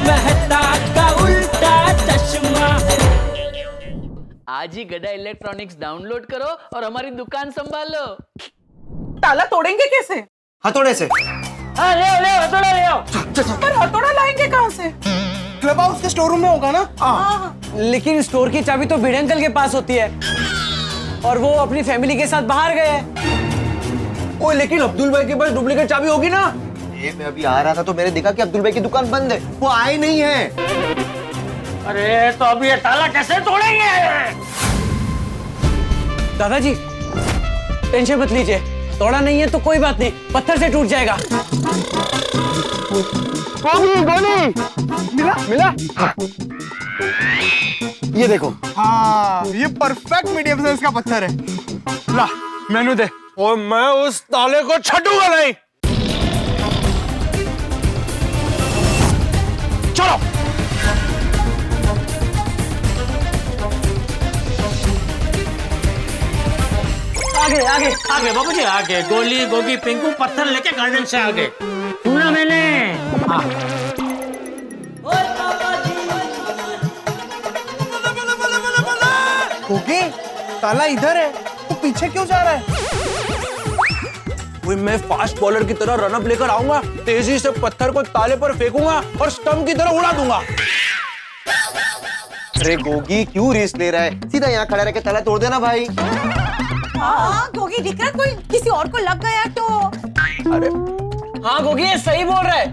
मेहता का उल्टा चश्मा। आज ही गड़ा इलेक्ट्रॉनिक्स डाउनलोड करो और हमारी दुकान संभालो। ताला तोड़ेंगे कैसे? हथौड़े से। हाँ, ले हथौड़ा ले आओ। पर हथौड़ा लाएंगे कहाँ से? क्लब हाउस के स्टोर रूम में होगा ना। लेकिन स्टोर की चाबी तो भिड़े अंकल के पास होती है और वो अपनी फैमिली के साथ बाहर गए हैं। ओ, लेकिन अब्दुल भाई के पास डुप्लीकेट चाबी होगी ना। ये मैं अभी आ रहा था तो मैंने देखा कि अब्दुल भाई की दुकान बंद है, वो आए नहीं है। अरे तो अब ये ताला कैसे तोड़ेंगे? दादाजी टेंशन मत लीजिए, तोड़ा नहीं है तो कोई बात नहीं, पत्थर से टूट जाएगा। मिला। हाँ। ये देखो। हाँ, ये परफेक्ट मीडियम साइज का पत्थर है। ला मेनू दे। और मैं उस ताले को छूटूंगा नहीं। चलो। आगे बाबूजी, आगे। गोली गोगी पिंकू पत्थर लेके गार्डन से आगे। सुना मैंने। गोगी, ताला इधर है, तो पीछे क्यों जा रहा है? मैं फास्ट बॉलर की तरह रनअप लेकर आऊंगा, तेजी से पत्थर को ताले पर फेंकूंगा और स्टंप की तरह उड़ा दूंगा। अरे गोगी, क्यों रिस्क ले रहा है? सीधा यहाँ खड़ा रह के ताला तोड़ देना भाई। हाँ गोगी, दिख रहा है कोई किसी और को लग गया तो? अरे हाँ गोगी, ये सही बोल रहा है।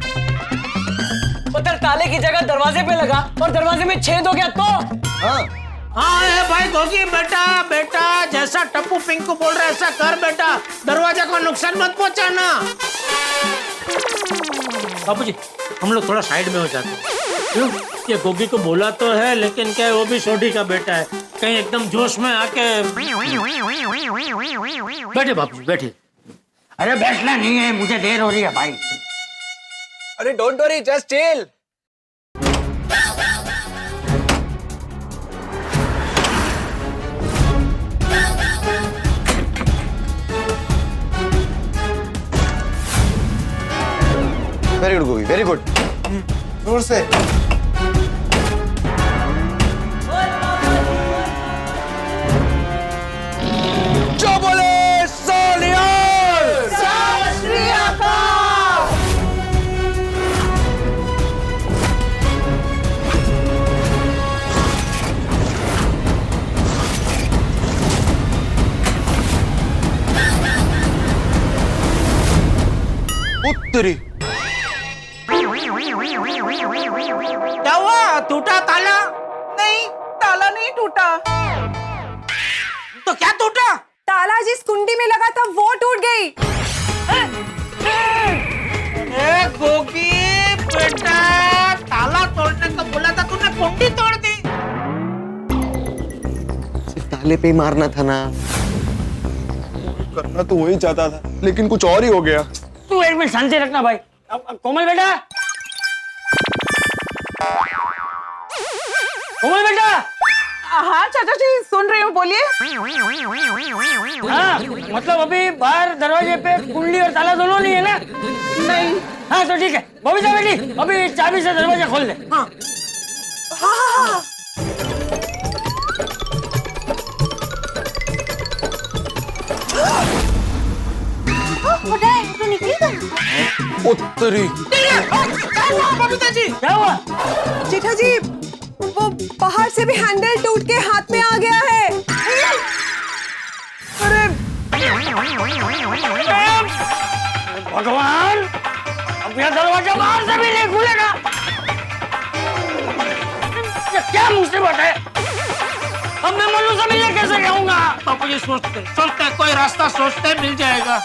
पत्थर ताले की जगह दरवाजे पे लगा और दरवाजे में छेद हो गया तो? हाँ हाँ भाई गोगी, बेटा जैसा टप्पू पिंकू बोल रहा है ऐसा कर बेटा। दरवाजा को नुकसान मत पहुंचाना। बाबूजी, हम लोग थोड़ा साइड में हो जाते हैं। क्यों? ये गोगी को बोला तो है, लेकिन क्या है, वो भी सोडी का बेटा है, कहीं एकदम जोश में आके। बैठे बाबूजी, बैठे। अरे बैठना नहीं है, मुझे देर हो रही है भाई। अरे don't worry, just chill. Very good Gogi, very good. जोर से। जो बोले सोनियर। सत श्री अकाल। उत्तरी। क्या हुआ? टूटा ताला? नहीं, ताला नहीं टूटा। तो क्या टूटा? ताला जिस कुंडी में लगा था वो टूट गई। ए गोगी बेटा, ताला तोड़ने को बोला था, तूने कुंडी तोड़ दी। सिर्फ ताले पे ही मारना था ना। करना तो वही चाहता था, लेकिन कुछ और ही हो गया। तू एक मिनट शांति रखना भाई। कोमल बेटा, कोमल बेटा। हाँ चाचा जी, सुन रही हूँ, बोलिए। हाँ, मतलब अभी बाहर दरवाजे पे कुंडी और ताला दोनों नहीं है ना? नहीं। हाँ तो ठीक है, बबीता बेटी, अभी चाबी से दरवाजा खोल दे। हाँ हाँ। तो निकली था। उत्तरी। क्या हुआ बबीता जी? क्या हुआ? जेठा जी, वो बाहर से भी हैंडल टूट के हाथ में आ गया है। अरे भगवान, अब यह दरवाजा बाहर से भी नहीं खुलेगा। ये क्या मुसीबत है? अब मैं मनु से मिलने कैसे जाऊंगा? पापा जी सोचते कोई रास्ता सोचते मिल जाएगा।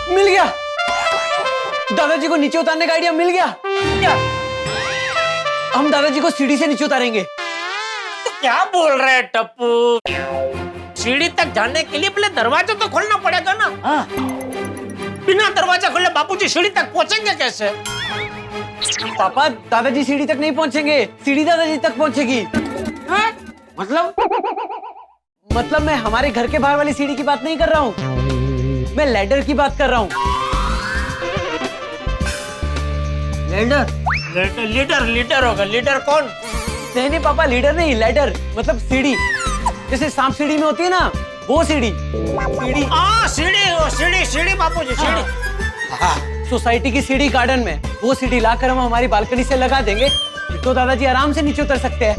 मिल गया। दादाजी को नीचे उतारने का आइडिया मिल गया। क्या? हम दादाजी को सीढ़ी से नीचे उतारेंगे। तो क्या बोल रहे हैं टप्पू? सीढ़ी तक जाने के लिए पहले दरवाजा तो खोलना पड़ेगा ना। हाँ। बिना दरवाजा खोले बापूजी सीढ़ी तक पहुंचेंगे कैसे? पापा, दादाजी सीढ़ी तक नहीं पहुंचेंगे, सीढ़ी दादाजी तक पहुंचेगी। मतलब मैं हमारे घर के बाहर वाली सीढ़ी की बात नहीं कर रहा हूँ। मैं लैडर की बात कर रहा हूँ। लीडर लीडर होगा। लीडर कौन? नहीं नहीं पापा, लीडर नहीं, लैडर मतलब सीढ़ी। जैसे सांप सीढ़ी में होती है ना, वो सीढ़ी। सीढ़ी सीढ़ी सीढ़ी बापूजी सीढ़ी। सोसाइटी की सीढ़ी गार्डन में वो सीढ़ी लाकर हम हमारी बालकनी से लगा देंगे तो दादाजी आराम से नीचे उतर सकते हैं।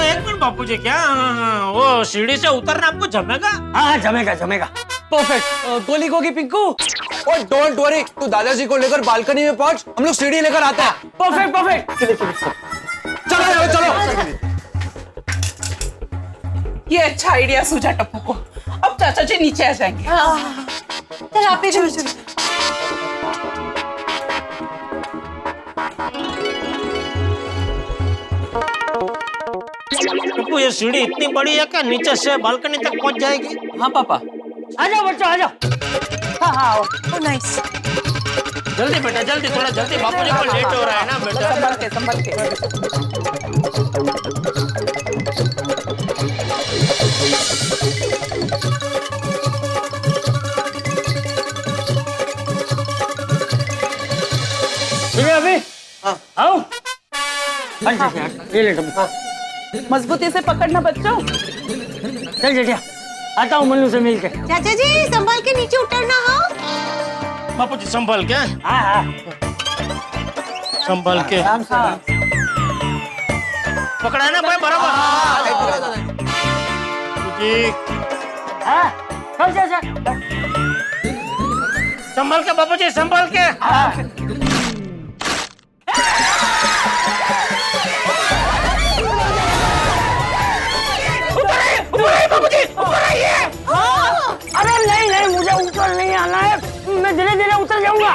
एक मिनट बापूजी, क्या वो सीढ़ी से उतरना आपको जमेगा? हाँ जमेगा जमेगा। परफेक्ट। गोली गोगी पिंकू। ओए डोंट वरी, तू दादाजी को लेकर बालकनी में पहुंच, हम लोग सीढ़ी लेकर आते हैं। Perfect perfect. चलो चलो। ये अच्छा आइडिया सूझा टप्पू को। अब चाचा जी नीचे आ जाएंगे। चल आप भी चलो। टप्पू, ये सीढ़ी इतनी बड़ी है कि नीचे से बालकनी तक पहुंच जाएगी? हाँ पापा। आ जाओ बच्चों, आ जाओ। Oh nice. जल्दी बेटा जल्दी, थोड़ा जल्दी, बापूजी को लेट हो रहा है ना बेटा। संभल के। अभी आओ। ये ले मजबूती से पकड़ना बच्चों। चल जेठिया, आता हूँ मन्नू से मिलके। चाचा जी संभाल के नीचे उतरना। हाँ बापूजी संभल के। हाँ हाँ संभल के पकड़ा है ना भाई, बराबर। जी हाँ। चल चल चल। संभल के बापूजी, संभल के। अरे नहीं नहीं, मुझे ऊपर नहीं आना है, मैं धीरे धीरे उतर जाऊंगा।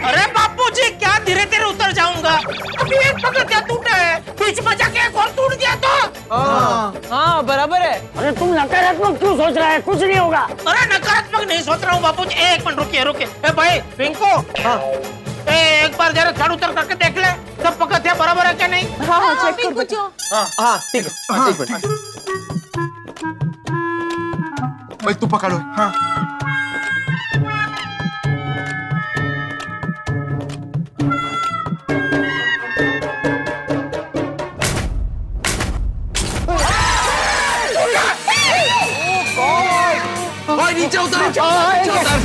अरे बापूजी, क्या धीरे धीरे उतर जाऊंगा? अभी एक पगथिया टूटा है, बीच में जाके एक और टूट गया तो। हाँ बराबर है। अरे तुम नकारात्मक क्यों सोच रहा है? कुछ नहीं होगा। अरे नकारात्मक नहीं सोच रहा हूँ बापूजी। एक मिनट रुकिए रुकिए। ए भाई पिंको, एक बार जरा चढ़ उतर करके देख ले, सब पगथिया बराबर है क्या नहीं? हाँ चेक कर बच्चों। हाँ ठीक है। एक मिनट भाई, तू पकड़ो। हाँ नीचे उतर, नीचे उतर।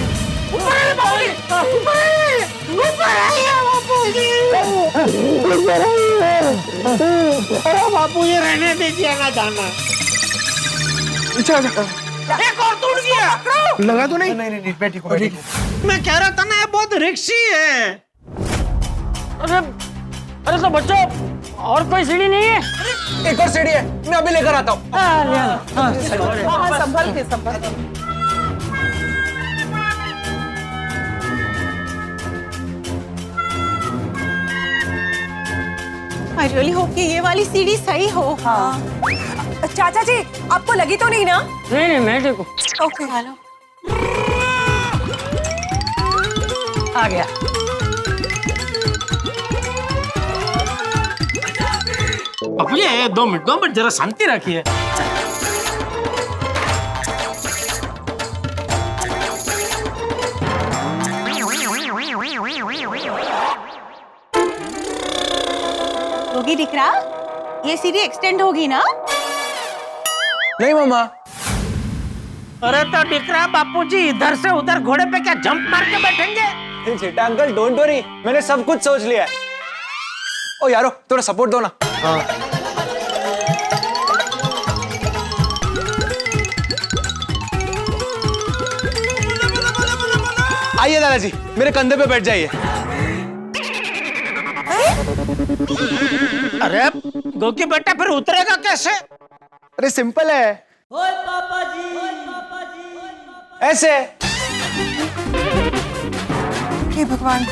बापू ये रहने दीजिए ना जाना। नीचे आ जा। एक और टूट गया। लगा तो नहीं? नहीं बैठी को बैठी। मैं कह रहा था ना, ये बहुत रिक्शी है। अरे तो बच्चों, और कोई सीढ़ी नहीं है? एक और सीढ़ी है, मैं अभी लेकर आता हूँ। संभल के। I really hope कि ये वाली सीढ़ी सही हो। हाँ। चाचा जी आपको लगी तो नहीं ना? नहीं नहीं, मैं देखो। Okay hello. आ गया। अब ये 2 मिनट जरा शांति रखिए। होगी दिख रहा? ये सीढ़ी एक्सटेंड होगी ना? नहीं मामा। अरे तो दिख रहा बापूजी, इधर से उधर घोड़े पे क्या जंप मार के बैठेंगे? जेठा अंकल डोंट वरी, मैंने सब कुछ सोच लिया है। ओ यारो, थोड़ा सपोर्ट दो ना। हाँ। आइए दादाजी, मेरे कंधे पे बैठ जाइए। अरे गोकी बेटा फिर उतरेगा कैसे? अरे सिंपल है। ऐसे। हे भगवान।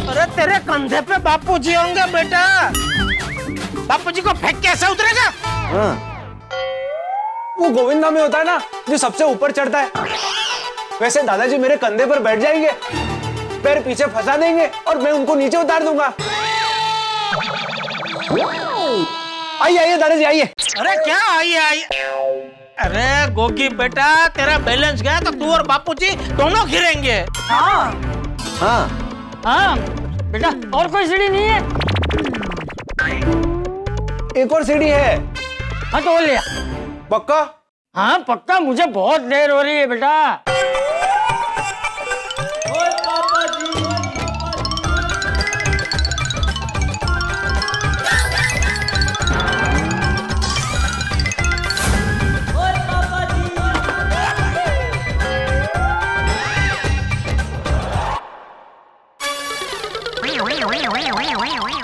अरे तेरे कंधे पे बापूजी होंगे बेटा। बापूजी को फेंक के ऐसे उतरेगा? हाँ। वो गोविंदा में होता है ना, जो सबसे ऊपर चढ़ता है, वैसे दादाजी मेरे कंधे पर बैठ जाएंगे, पैर पीछे फंसा देंगे और मैं उनको नीचे उतार दूंगा। आइए आइए दादाजी आइए। अरे क्या आइए आइए। अरे गोगी बेटा, तेरा बैलेंस गया तो तू और बापूजी दोनों गिरेंगे। हाँ हाँ हाँ बेटा, और कोई सीढ़ी नहीं है? एक और सीढ़ी है। हाँ तो वो लिया। पक्का? हाँ पक्का, मुझे बहुत देर हो रही है बेटा।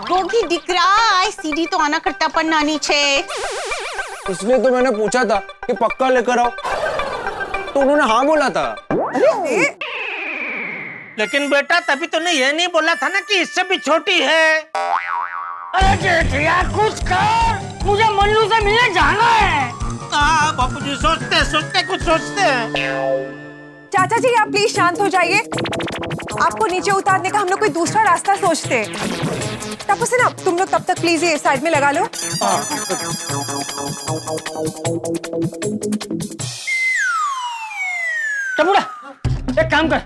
गोगी દીકરા આ સીડી તો આના કરતા પણ નાની છે। इसलिए तो मैंने पूछा था कि पक्का लेकर आओ, तो उन्होंने हाँ बोला था। लेकिन बेटा तभी तूने ये नहीं बोला था ना कि इससे भी छोटी है। अरे जेठिया कुछ कर, मुझे मन्नू से मिलने जाना है। हाँ बापूजी सोचते कुछ सोचते हैं। चाचा जी आप प्लीज शांत हो जाइए। आपको नीचे उतारने का हम लोग कोई दूसरा रास्ता सोचते। तब से ना तुम लोग तब तक प्लीज ये साइड में लगा लो। टबूड़ा, एक काम कर,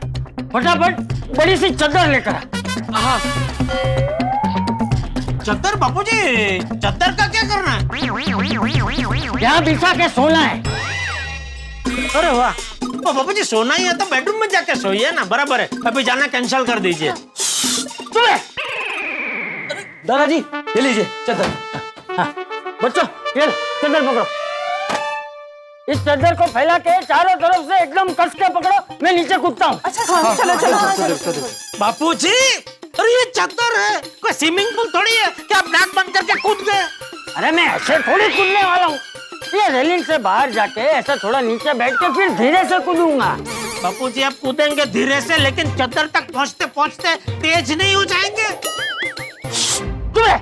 फटाफट बड़ी सी चादर लेकर आ। चद्दर बापूजी, चद्दर का क्या करना है? यहाँ बिछा के सोना है। अरे वाह, तो बापूजी सोना ही है तो बेडरूम में जाके सोइए ना। बराबर है, अभी जाना कैंसिल कर दीजिए। चले दादाजी, ये लीजिए चादर। हाँ, बच्चों ये लो, चादर पकड़ो। इस चादर को फैला के चारों तरफ से एकदम कस के पकड़ो, मैं नीचे कूदता हूँ। अच्छा चलो चलो। बापूजी, अरे ये चद्दर है, कोई स्विमिंग पूल थोड़ी है कि आप नाक बंद करके कूद गए। अरे मैं ऐसे थोड़ी कूदने वाला हूँ, ये रेलिंग से बाहर जाके ऐसा थोड़ा नीचे बैठ के फिर धीरे से कूदूंगा। बापूजी आप कूदेंगे धीरे से, लेकिन चद्दर तक पहुँचते पहुँचते तेज नहीं हो जाएंगे? तुम्हें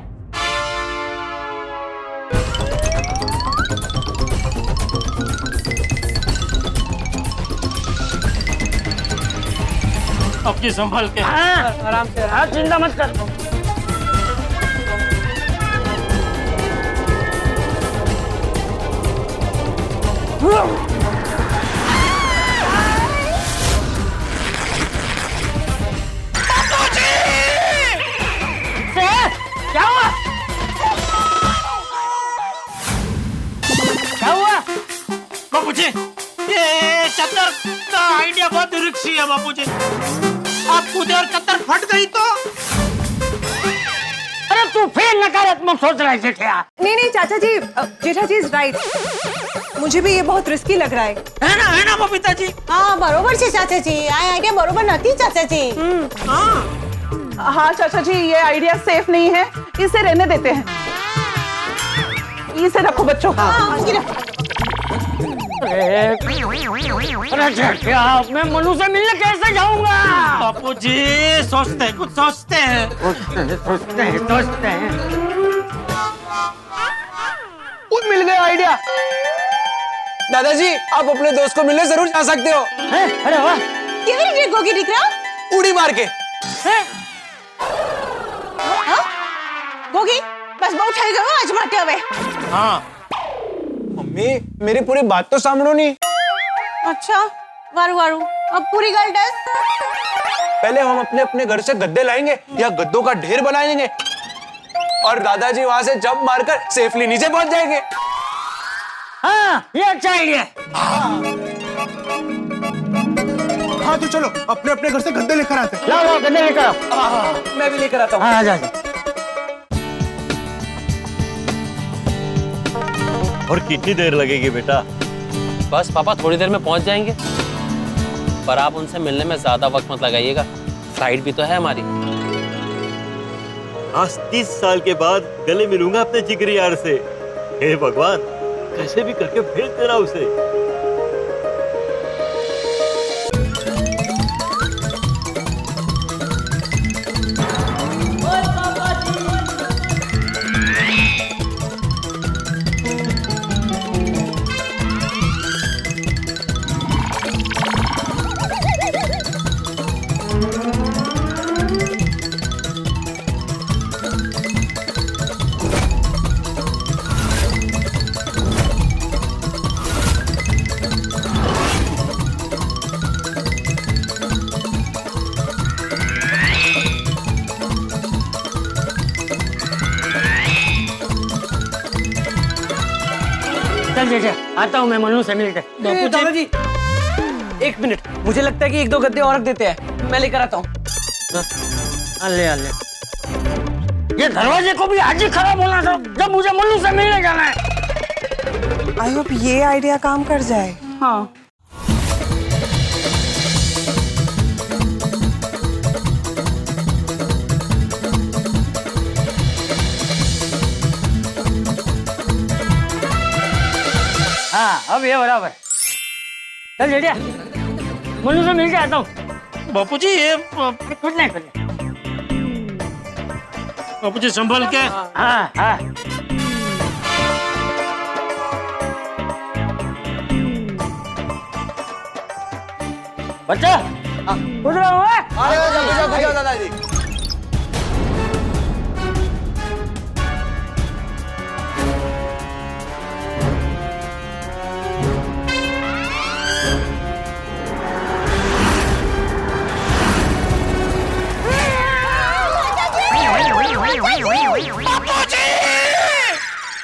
अपनी संभाल के। हाँ, आराम से। हाँ, चिंता मत कर। क्या हुआ? क्या हुआ? बापूजी, ये चद्दर का आइडिया बहुत रिस्की है बापूजी। आप कूदे और चद्दर फट गई तो? अरे तू फिर नकारात्मक सोच रहा है जेठिया। नहीं चाचा जी, जेठा जी इज राइट। मुझे भी ये बहुत रिस्की लग रहा है ना बबीता जी? हाँ बरोबर છે ચાચા जी। આ આઈડિયા બરોબર નથી ચાચા जी। हाँ चाचा जी, ये आइडिया सेफ नहीं है, इसे रहने देते हैं। इसे रखो बच्चों। अरे जेठिया, मैं मनु से मिलने कैसे जाऊंगा? बापूजी सोचते हैं, कुछ सोचते हैं। सोचते हैं। मिल गया आइडिया। दादाजी आप अपने दोस्त को मिलने जरूर जा सकते हो। अरे वाह, કેવી રીતે ગોગી દીકરા? उड़ी मार के। ગોગી બસ બહુ થઈ ગયો આજ માટે હવે। हाँ मम्मी मेरी पूरी बात तो सामनो नहीं। अच्छा वारू वारू, अब पूरी गल दस। पहले हम अपने अपने घर से गद्दे लाएंगे या गद्दों का ढेर बनाएंगे और दादाजी वहां से जंप मारकर सेफली नीचे पहुंच जाएंगे। हाँ ये अच्छा आइडिया है। हाँ तो चलो अपने अपने घर से गद्दे लेकर आते हैं। लाओ गद्दे लेकर आओ। मैं भी लेकर आता हूँ। हाँ, जा। और कितनी देर लगेगी बेटा? बस पापा थोड़ी देर में पहुंच जाएंगे, पर आप उनसे मिलने में ज्यादा वक्त मत लगाइएगा, फ्लाइट भी तो है हमारी। आज 30 साल के बाद गले मिलूंगा अपने जिगरी यार से। हे भगवान, कैसे भी करके भेज देना उसे। चल जेठा, आता हूँ मैं मन्नू से मिलते। दादाजी 1 मिनट, मुझे लगता है कि 1-2 गद्दे और रख देते हैं, मैं लेकर आता हूँ। ले ये दरवाजे को भी आज ही खराब होना था जब मुझे मन्नू से मिलने जाना है। आई होप ये आइडिया काम कर जाए। हाँ हाँ अब ये बराबर। चल जेठा, मन्नू से मिल के आता हूँ। बापूजी ये कुछ नहीं। बापूजी संभल के। हाँ हाँ बच्चा उठ रहा हूँ। दादाजी।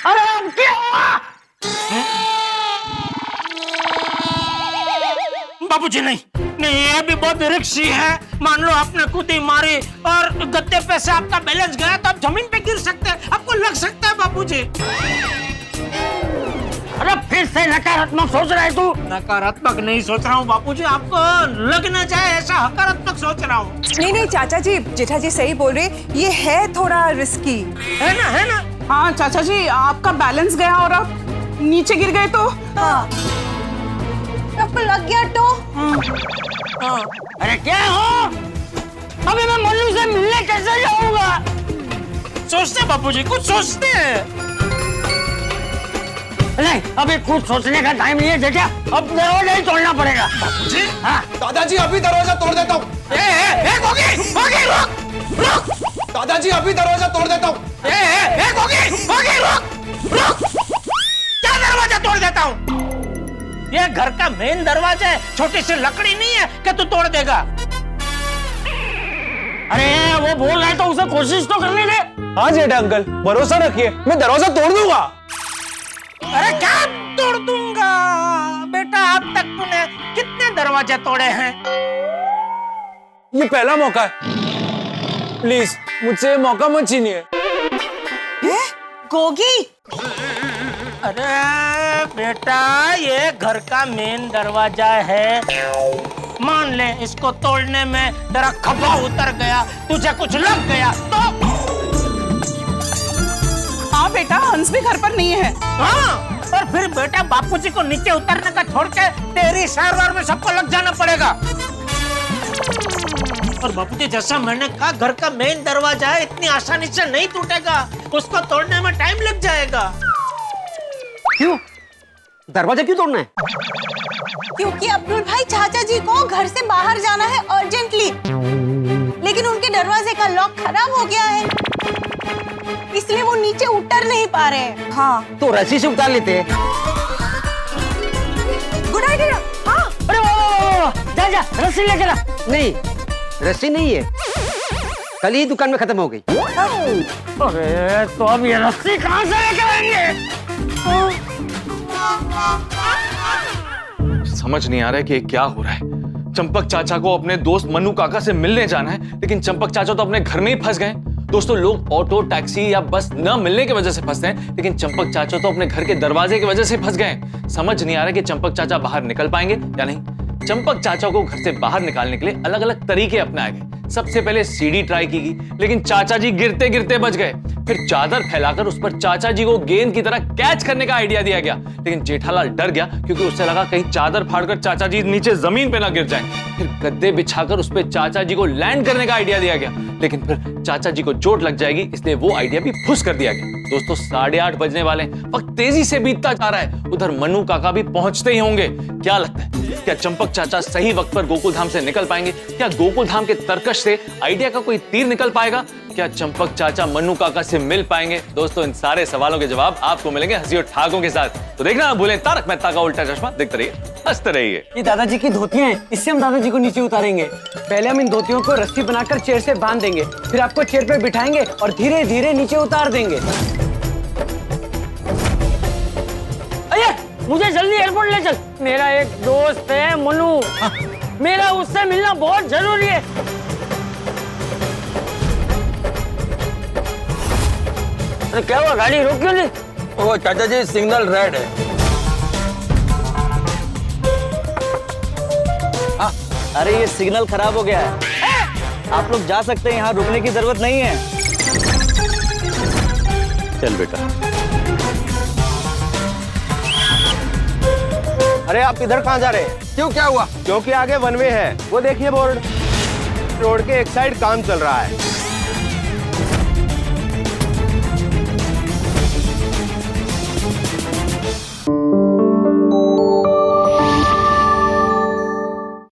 अरे अब क्या हुआ? बापूजी नहीं नहीं, ये भी बहुत रिस्की है। मान लो आपने खुद ही मारी और गद्दे पे से आपका बैलेंस गया तो आप जमीन पे गिर सकते हैं, आपको लग सकता है बापूजी। अरे फिर से नकारात्मक सोच रहा है तू? नकारात्मक नहीं सोच रहा हूँ बापूजी, आपको लगना चाहे ऐसा हकारात्मक सोच रहा हूँ। नहीं चाचा जी, जेठा जी सही बोल रहे, ये है थोड़ा रिस्की। है ना। हाँ चाचा जी, आपका बैलेंस गया और आप नीचे गिर गए तो। हाँ आपको लग गया तो। अरे क्या हो, अभी मैं मन्नू से मिलने कैसे जाऊंगा? सोचते बापूजी, कुछ सोचते हैं। नहीं अभी कुछ सोचने का टाइम नहीं है जेठा, अब दरवाजा ही तोड़ना पड़ेगा। जी हाँ दादाजी अभी दरवाजा तोड़ देता हूँ। गोगी, रुक। दादाजी अभी दरवाजा तोड़ देता हूँ। गोगी, रुक। क्या दरवाजा तोड़ देता हूँ? ये घर का मेन दरवाजा है, छोटी सी लकड़ी नहीं है कि तू तोड़ देगा। अरे वो बोल रहा है तो उसे कोशिश तो करने दे। हाँ जेठा अंकल, भरोसा रखिए, मैं दरवाजा तोड़ दूंगा। अरे क्या तोड़ दूंगा बेटा, अब तक तूने कितने दरवाजे तोड़े हैं? ये पहला मौका है, प्लीज मुझसे मौका मत छीनिए। गोगी अरे बेटा, ये घर का मेन दरवाजा है, मान ले इसको तोड़ने में तेरा खभा उतर गया, तुझे कुछ लग गया तो। हाँ बेटा, हंस भी घर पर नहीं है। हाँ, और फिर बेटा बापूजी को नीचे उतरने का छोड़ के तेरी सारवार में सबको लग जाना पड़ेगा। और बापूजी जैसा मैंने कहा, घर का मेन दरवाजा है, इतनी आसानी से नहीं टूटेगा, उसको तोड़ने में टाइम लग जाएगा। क्यों? दरवाजा क्यों तोड़ना है? क्योंकि अब्दुल भाई चाचा जी को घर से बाहर जाना है अर्जेंटली, लेकिन उनके दरवाजे का लॉक खराब हो गया है, इसलिए वो नीचे उतर नहीं पा रहे हैं। हाँ तो रस्सी से उतार लेते हैं। Good idea. हाँ अरे वो जा रस्सी लेकर आ। नहीं रस्सी नहीं है, कल ही दुकान में खत्म हो गई। अरे तो अब ये रस्सी कहाँ से लेकर आएंगे? समझ नहीं आ रहा है कि क्या हो रहा है। चंपक चाचा को अपने दोस्त मन्नू काका से मिलने जाना है, लेकिन चंपक चाचा तो अपने घर में ही फंस गए। दोस्तों, लोग ऑटो, टैक्सी या बस न मिलने की वजह से फंसते हैं, लेकिन चंपक चाचा तो अपने घर के दरवाजे की वजह से फंस गए। समझ नहीं आ रहा कि चंपक चाचा बाहर निकल पाएंगे या नहीं। चंपक चाचा को घर से बाहर निकालने के लिए अलग अलग तरीके अपनाए गए। सबसे पहले सीढ़ी ट्राई की गई, लेकिन चाचा जी गिरते गिरते बच गए। फिर चादर फैलाकर उस पर चाचा जी को गेंद की तरह कैच करने का आइडिया दिया गया, लेकिन जेठालाल डर गया क्योंकि उससे लगा कहीं चादर फाड़कर चाचा जी नीचे जमीन पे ना गिर जाएं। फिर गद्दे बिछाकर उस पर चाचा जी को लैंड करने का आइडिया दिया गया, लेकिन फिर चाचा जी को चोट लग जाएगी, इसलिए वो आइडिया भी फुस कर दिया गया। दोस्तों, 8:30 बजने वाले, वक्त तेजी से बीतता जा रहा है। उधर मन्नू काका भी पहुंचते ही होंगे। क्या लगता है, क्या चंपक चाचा सही वक्त पर गोकुल धाम से निकल पाएंगे? क्या गोकुल धाम के तरकश से आइडिया का कोई तीर निकल पाएगा? क्या चंपक चाचा मन्नू काका से मिल पाएंगे? दोस्तों, इन सारे सवालों के जवाब आपको मिलेंगे हंसी और ठहाकों के साथ। तो देखना ना भूलें तारक मेहता का उल्टा चश्मा। देखते रहिए, हंसते रहिए। ये दादाजी की धोतियां हैं, इससे हम दादाजी को नीचे उतारेंगे। पहले हम इन धोतियों को रस्सी बनाकर चेयर से बांध देंगे, फिर आपको चेयर पे बिठाएंगे और धीरे धीरे नीचे उतार देंगे। मुझे जल्दी एयरपोर्ट ले चल। मेरा एक दोस्त है मनु, मेरा उससे मिलना बहुत जरूरी है। अरे क्या हुआ, गाड़ी रोक क्यों दी? ओ चाचा जी, सिग्नल रेड है। अरे ये सिग्नल खराब हो गया है, आप लोग जा सकते हैं, यहाँ रुकने की जरूरत नहीं है। चल बेटा। अरे आप इधर कहाँ जा रहे हैं? क्यों, क्या हुआ? क्योंकि आगे वन वे है, वो देखिए बोर्ड। रोड के एक साइड काम चल रहा है।